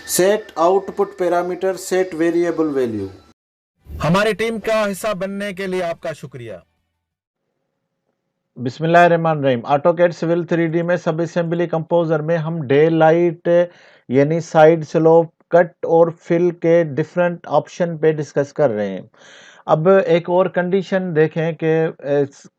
Set output parameter set variable value. हमारी team का हिस्सा बनने के लिए आपका शुक्रिया। बिस्मिल्लाहिर्रहमानिर्रहीम। ऑटोकैड सिविल 3D में सब असेंबली कंपोजर में हम डे लाइट यानी साइड स्लोप कट और फिल के डिफरेंट ऑप्शन पे डिस्कस कर रहे हैं। अब एक और कंडीशन देखें कि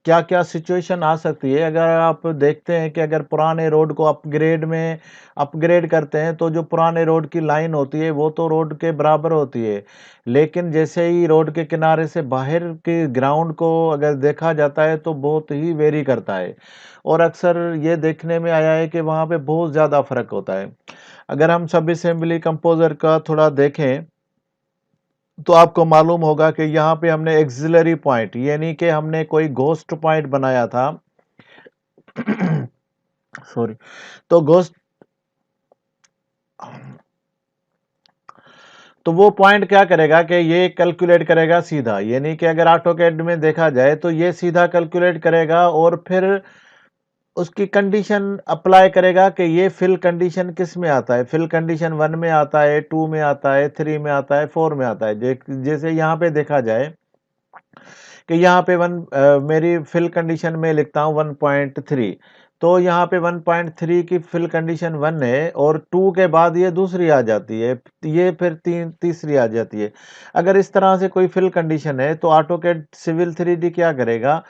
क्या क्या सिचुएशन आ सकती है। अगर आप देखते हैं कि अगर पुराने रोड को अपग्रेड करते हैं तो जो पुराने रोड की लाइन होती है वो तो रोड के बराबर होती है, लेकिन जैसे ही रोड के किनारे से बाहर के ग्राउंड को अगर देखा जाता है तो बहुत ही वेरी करता है और अक्सर ये देखने में आया है कि वहाँ पे बहुत ज़्यादा फ़र्क होता है। अगर हम सब असेंबली कंपोजर का थोड़ा देखें तो आपको मालूम होगा कि यहाँ पे हमने एक्सिलरी पॉइंट यानी कि हमने कोई घोस्ट पॉइंट बनाया था सॉरी। तो वो पॉइंट क्या करेगा कि ये कैलकुलेट करेगा सीधा, यानी कि अगर ऑटोकैड में देखा जाए तो ये सीधा कैलकुलेट करेगा और फिर उसकी कंडीशन अप्लाई करेगा कि ये फिल कंडीशन किस में आता है। फिल कंडीशन 1 में आता है, 2 में आता है, 3 में आता है, 4 में आता है। जैसे यहाँ पे देखा जाए कि यहाँ पे मेरी फिल कंडीशन में लिखता हूँ 1.3, तो यहाँ पे 1.3 की फिल कंडीशन 1 है और 2 के बाद ये दूसरी आ जाती है, ये फिर तीसरी आ जाती है। अगर इस तरह से कोई फिल कंडीशन है तो ऑटोकैड सिविल 3D क्या करेगा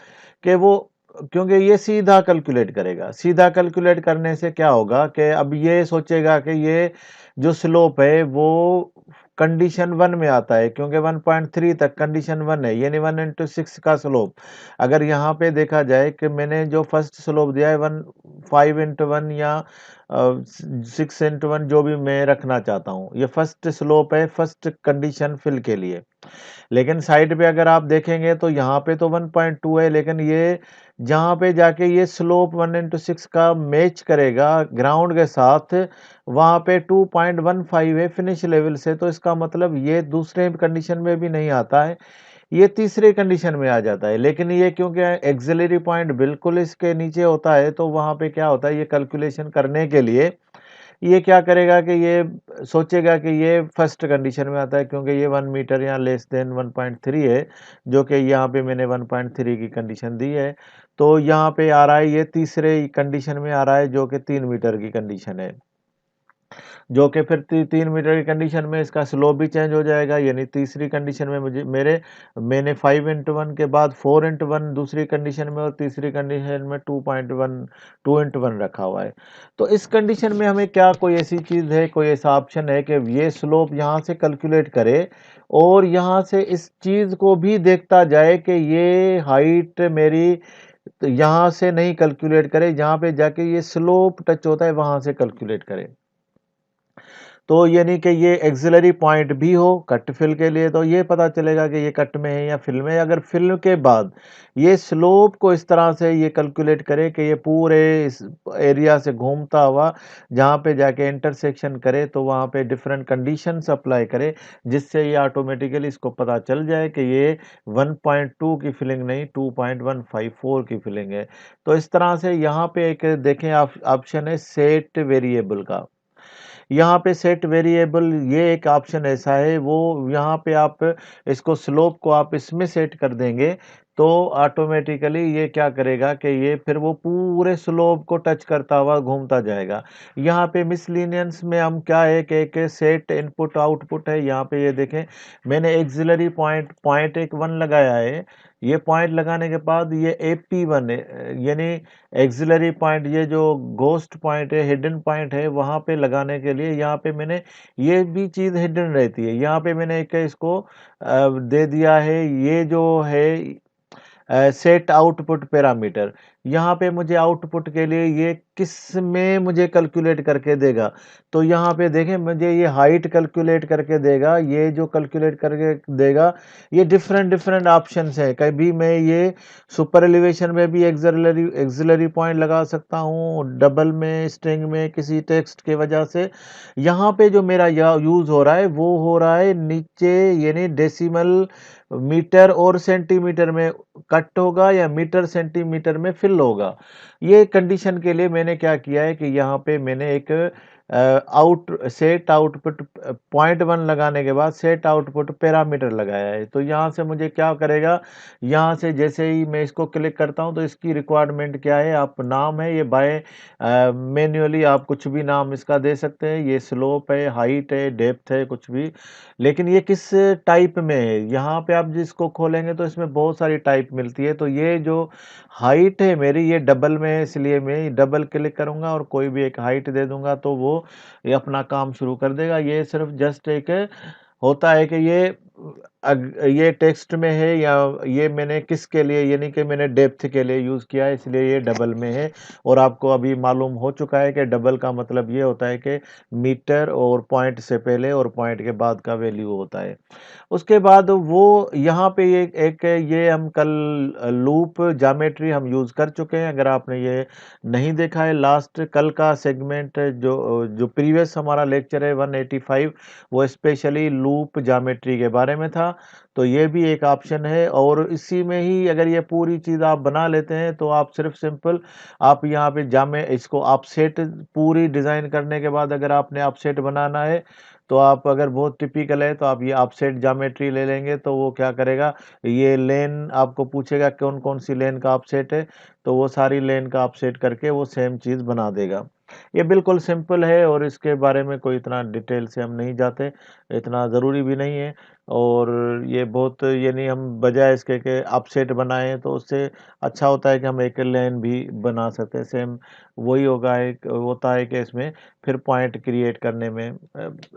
कि वो, क्योंकि ये सीधा कैलकुलेट करेगा, सीधा कैलकुलेट करने से क्या होगा कि अब ये सोचेगा कि ये जो स्लोप है वो कंडीशन 1 में आता है, क्योंकि 1.3 तक कंडीशन 1 है, यानी 1/6 का स्लोप। अगर यहाँ पे देखा जाए कि मैंने जो फर्स्ट स्लोप दिया है 5/1 या 6/1 जो भी मैं रखना चाहता हूँ, ये फर्स्ट स्लोप है फर्स्ट कंडीशन फिल के लिए। लेकिन साइड पे अगर आप देखेंगे तो यहाँ पे तो 1.2 है, लेकिन ये जहाँ पे जाके ये स्लोप 1/6 का मैच करेगा ग्राउंड के साथ, वहाँ पे 2.15 है फिनिश लेवल से, तो इसका मतलब ये दूसरे कंडीशन में भी नहीं आता है, ये तीसरे कंडीशन में आ जाता है। लेकिन ये क्योंकि एक्सिलरी पॉइंट बिल्कुल इसके नीचे होता है तो वहाँ पे क्या होता है, ये कैलकुलेशन करने के लिए ये क्या करेगा कि ये सोचेगा कि ये फर्स्ट कंडीशन में आता है, क्योंकि ये 1 मीटर या लेस देन 1.3 है, जो कि यहाँ पे मैंने 1.3 की कंडीशन दी है। तो यहाँ पे आ रहा है ये तीसरे कंडीशन में आ रहा है, जो कि 3 मीटर की कंडीशन है, जो कि फिर 3 मीटर की कंडीशन में इसका स्लोप भी चेंज हो जाएगा। यानी तीसरी कंडीशन में मैंने 5/1 के बाद 4/1 दूसरी कंडीशन में और तीसरी कंडीशन में 2/1 रखा हुआ है। तो इस कंडीशन में हमें क्या कोई ऐसी चीज़ है, कोई ऐसा ऑप्शन है कि ये स्लोप यहाँ से कैलकुलेट करे और यहाँ से इस चीज़ को भी देखता जाए कि ये हाइट मेरी तो यहाँ से नहीं कैलकुलेट करे, जहाँ पे जाके ये स्लोप टच होता है वहाँ से कैलकुलेट करे। तो यानी कि ये एक्सिलरी पॉइंट भी हो कट फिल के लिए, तो ये पता चलेगा कि ये कट में है या फिल में है। अगर फिल के बाद ये स्लोप को इस तरह से ये कैलकुलेट करे कि ये पूरे इस एरिया से घूमता हुआ जहाँ पे जाके इंटरसेक्शन करे, तो वहाँ पे डिफरेंट कंडीशंस अप्लाई करे, जिससे ये ऑटोमेटिकली इसको पता चल जाए कि ये 1.2 की फिलिंग नहीं 2.154 की फिलिंग है। तो इस तरह से यहाँ पे एक देखें ऑप्शन है सेट वेरिएबल का। यहाँ पे सेट वेरिएबल ये एक ऑप्शन ऐसा है, वो यहाँ पे आप इसको स्लोप को आप इसमें सेट कर देंगे तो ऑटोमेटिकली ये क्या करेगा कि ये फिर वो पूरे स्लोप को टच करता हुआ घूमता जाएगा। यहाँ पे मिसलिनियंस में हम क्या है कि एक सेट इनपुट आउटपुट है। यहाँ पे ये देखें मैंने एक्सिलरी पॉइंट एक 1 लगाया है। ये पॉइंट लगाने के बाद ये AP1 है, यानी एक्सिलरी पॉइंट, ये जो घोस्ट पॉइंट है हिडन पॉइंट है, वहाँ पे लगाने के लिए यहाँ पे मैंने ये भी चीज़ हिडन रहती है, यहाँ पे मैंने एक इसको दे दिया है, ये जो है सेट आउटपुट पैरामीटर। यहाँ पे मुझे आउटपुट के लिए ये किस में मुझे कैलकुलेट करके देगा, तो यहाँ पे देखें मुझे ये हाइट कैलकुलेट करके देगा। ये जो कैलकुलेट करके देगा ये डिफरेंट ऑप्शंस है। कभी मैं ये सुपर एलिवेशन में भी एक्सिलरी पॉइंट लगा सकता हूँ, डबल में, स्ट्रिंग में, किसी टेक्स्ट के वजह से। यहाँ पे जो मेरा यूज़ हो रहा है वो हो रहा है नीचे, यानी डेसिमल मीटर और सेंटीमीटर में कट होगा या मीटर सेंटीमीटर में फिल होगा। ये कंडीशन के लिए मैंने क्या किया है कि यहाँ पे मैंने एक सेट आउटपुट पॉइंट 1 लगाने के बाद सेट आउटपुट पैरामीटर लगाया है। तो यहाँ से मुझे क्या करेगा, यहाँ से जैसे ही मैं इसको क्लिक करता हूँ तो इसकी रिक्वायरमेंट क्या है, आप नाम है ये बाय मैन्युअली आप कुछ भी नाम इसका दे सकते हैं। ये स्लोप है, हाइट है, डेप्थ है, कुछ भी। लेकिन ये किस टाइप में है, यहाँ पे आप जिसको खोलेंगे तो इसमें बहुत सारी टाइप मिलती है। तो ये जो हाइट है मेरी ये डबल में है, इसलिए मैं डबल क्लिक करूँगा और कोई भी एक हाइट दे दूँगा तो वो ये अपना काम शुरू कर देगा। ये सिर्फ़ जस्ट एक होता है कि ये टेक्स्ट में है या ये मैंने किसके लिए, यानी कि मैंने डेप्थ के लिए यूज़ किया है, इसलिए ये डबल में है। और आपको अभी मालूम हो चुका है कि डबल का मतलब ये होता है कि मीटर और पॉइंट से पहले और पॉइंट के बाद का वैल्यू होता है। उसके बाद वो यहाँ पे ये हम कल लूप ज्योमेट्री हम यूज़ कर चुके हैं। अगर आपने ये नहीं देखा है लास्ट कल का सेगमेंट, जो प्रीवियस हमारा लेक्चर है 185, वो स्पेशली लूप ज्योमेट्री के बारे में था। तो ये भी एक ऑप्शन है और इसी में ही अगर ये पूरी चीज़ आप बना लेते हैं तो आप सिर्फ सिंपल आप यहाँ पे इसको ऑफसेट पूरी डिज़ाइन करने के बाद अगर आपने ऑफसेट बनाना है तो आप अगर बहुत टिपिकल है तो आप ये ऑफसेट ज्योमेट्री ले लेंगे। तो वो क्या करेगा, ये लेन आपको पूछेगा कौन कौन सी लेन का ऑफसेट है, तो वो सारी लेन का ऑफसेट करके वो सेम चीज़ बना देगा। ये बिल्कुल सिंपल है और इसके बारे में कोई इतना डिटेल से हम नहीं जाते, इतना ज़रूरी भी नहीं है। और ये बहुत यानी हम बजाय इसके कि ऑफसेट बनाएँ तो उससे अच्छा होता है कि हम एक लाइन भी बना सकते हैं। सेम वही होगा, एक होता है कि इसमें फिर पॉइंट क्रिएट करने में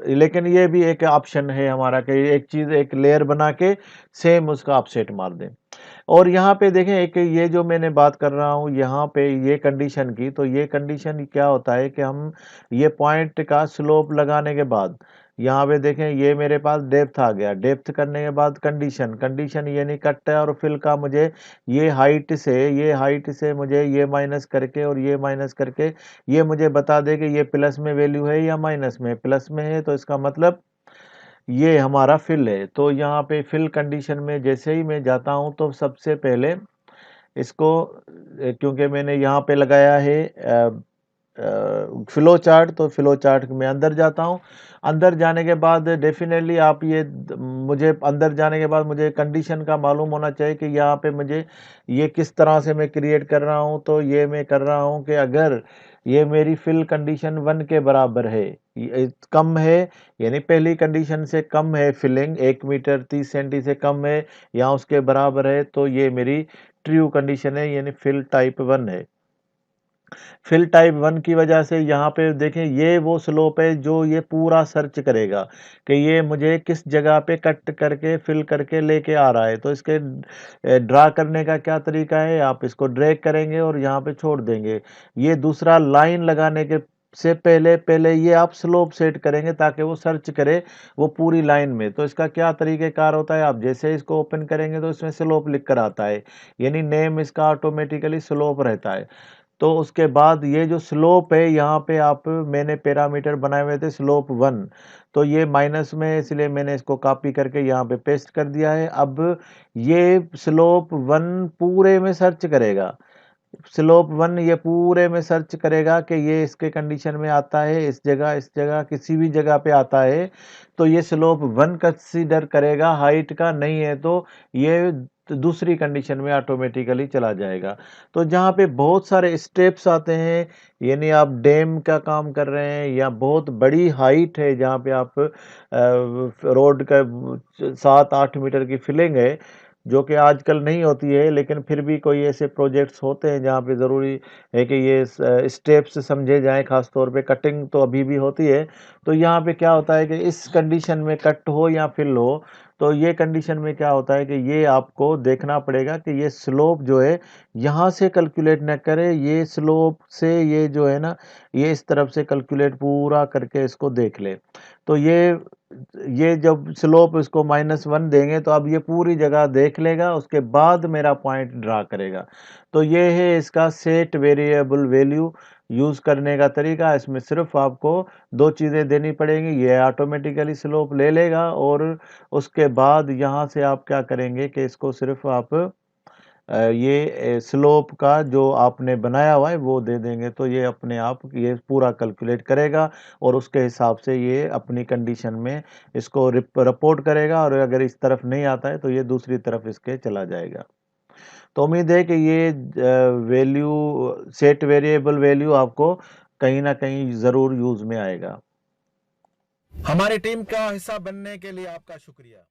लेकिन ये भी एक ऑप्शन है हमारा कि एक चीज़ एक लेयर बना के सेम उसका ऑफसेट मार दें। और यहाँ पे देखें एक ये जो मैंने बात कर रहा हूँ यहाँ पे ये कंडीशन की, तो ये कंडीशन क्या होता है कि हम ये पॉइंट का स्लोप लगाने के बाद यहाँ पे देखें ये मेरे पास डेप्थ आ गया। डेप्थ करने के बाद कंडीशन ये नहीं कट है और फिल का मुझे ये हाइट से मुझे ये माइनस करके और ये माइनस करके ये मुझे बता दे कि ये प्लस में वैल्यू है या माइनस में। प्लस में है तो इसका मतलब ये हमारा फिल है। तो यहाँ पे फिल कंडीशन में जैसे ही मैं जाता हूँ तो सबसे पहले इसको क्योंकि मैंने यहाँ पे लगाया है फ्लो चार्ट, तो फ्लो चार्ट में अंदर जाता हूँ। अंदर जाने के बाद डेफिनेटली आप मुझे अंदर जाने के बाद मुझे कंडीशन का मालूम होना चाहिए कि यहाँ पे मुझे ये किस तरह से मैं क्रिएट कर रहा हूँ। तो ये मैं कर रहा हूँ कि अगर ये मेरी फिल कंडीशन 1 के बराबर है, कम है, यानी पहली कंडीशन से कम है, फिलिंग 1 मीटर 30 सेंटी से कम है या उसके बराबर है, तो ये मेरी ट्रू कंडीशन है, यानी फिल टाइप 1 है। फिल टाइप 1 की वजह से यहाँ पे देखें ये वो स्लोप है जो ये पूरा सर्च करेगा कि ये मुझे किस जगह पे कट करके फिल करके लेके आ रहा है। तो इसके ड्रा करने का क्या तरीका है, आप इसको ड्रैग करेंगे और यहाँ पे छोड़ देंगे। ये दूसरा लाइन लगाने के से पहले पहले ये आप स्लोप सेट करेंगे ताकि वो सर्च करे वो पूरी लाइन में। तो इसका क्या तरीक़ेकार होता है, आप जैसे इसको ओपन करेंगे तो इसमें स्लोप लिख कर आता है, यानी नेम इसका ऑटोमेटिकली स्लोप रहता है। तो उसके बाद ये जो स्लोप है यहाँ पे मैंने पैरामीटर बनाए हुए थे स्लोप 1, तो ये माइनस में है इसलिए मैंने इसको कॉपी करके यहाँ पे पेस्ट कर दिया है। अब ये स्लोप 1 पूरे में सर्च करेगा। स्लोप 1 ये पूरे में सर्च करेगा कि ये इसके कंडीशन में आता है, इस जगह किसी भी जगह पे आता है तो ये स्लोप 1 कंसीडर करेगा, हाइट का नहीं है तो ये दूसरी कंडीशन में ऑटोमेटिकली चला जाएगा। तो जहाँ पे बहुत सारे स्टेप्स आते हैं, यानी आप डैम का काम कर रहे हैं या बहुत बड़ी हाइट है जहाँ पे आप रोड का 7-8 मीटर की फिलिंग है, जो कि आजकल नहीं होती है, लेकिन फिर भी कोई ऐसे प्रोजेक्ट्स होते हैं जहाँ पे ज़रूरी है कि ये स्टेप्स समझे जाएँ, ख़ास तौर पे कटिंग तो अभी भी होती है। तो यहाँ पे क्या होता है कि इस कंडीशन में कट हो या फिल हो, तो ये कंडीशन में क्या होता है कि ये आपको देखना पड़ेगा कि ये स्लोप जो है यहाँ से कैलकुलेट ना करे, ये स्लोप से ये जो है ना, ये इस तरफ से कैलकुलेट पूरा करके इसको देख ले। तो ये जब स्लोप इसको -1 देंगे तो अब ये पूरी जगह देख लेगा, उसके बाद मेरा पॉइंट ड्रा करेगा। तो ये है इसका सेट वेरिएबल वैल्यू यूज़ करने का तरीका। इसमें सिर्फ़ आपको 2 चीज़ें देनी पड़ेंगी, ये ऑटोमेटिकली स्लोप ले लेगा और उसके बाद यहाँ से आप क्या करेंगे कि इसको सिर्फ़ आप ये स्लोप का जो आपने बनाया हुआ है वो दे देंगे, तो ये अपने आप ये पूरा कैलकुलेट करेगा और उसके हिसाब से ये अपनी कंडीशन में इसको रिपोर्ट करेगा, और अगर इस तरफ नहीं आता है तो ये दूसरी तरफ इसके चला जाएगा। तो उम्मीद है कि ये वैल्यू सेट वेरिएबल वैल्यू आपको कहीं न कहीं ज़रूर यूज़ में आएगा। हमारी टीम का हिस्सा बनने के लिए आपका शुक्रिया।